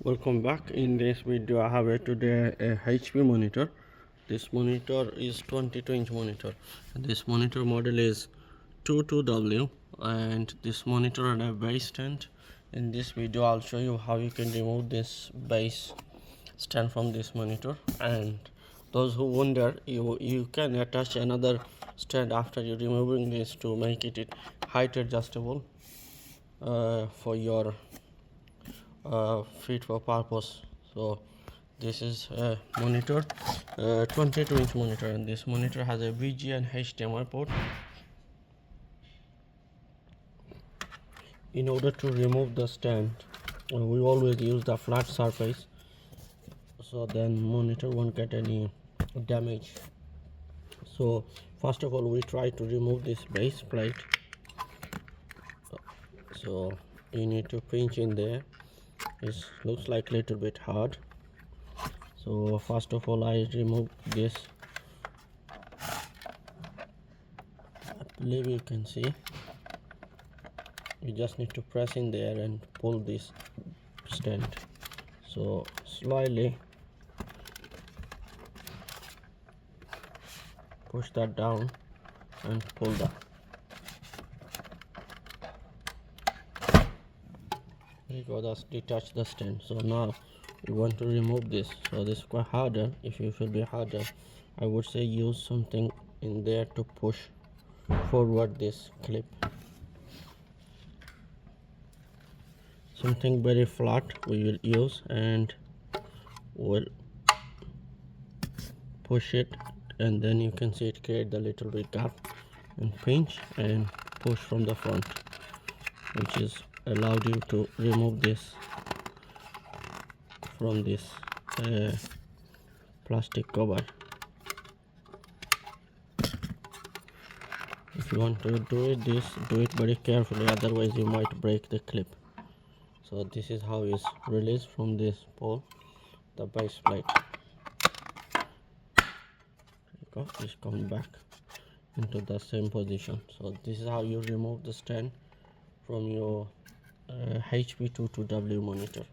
Welcome back. In this video I have today a HP monitor. This monitor is 22-inch monitor. This monitor model is 22W, and this monitor and a base stand. In this video I'll show you how you can remove this base stand from this monitor, and those who wonder, you can attach another stand after you removing this to make it height adjustable for your fit for purpose. So this is a monitor, 22-inch monitor, and this monitor has a VGA and HDMI port. In order to remove the stand, we always use the flat surface, so then monitor won't get any damage. So first of all, we try to remove this base plate. So you need to pinch in there. It looks like a little bit hard, so first of all I remove this. I believe you can see, you just need to press in there and pull this stand. So slowly push that down and pull that. There you go, that's detach the stand. So now we want to remove this. So this is quite harder. If you feel be harder, I would say use something in there to push forward this clip. Something very flat we will use, and we'll push it, and then you can see it create the little bit gap, and pinch and push from the front, which is allowed you to remove this from this plastic cover. If you want to do it very carefully, otherwise you might break the clip. So this is how it's released from this pole, the base plate. It's coming back into the same position. So this is how you remove the stand from your HP 22W monitor.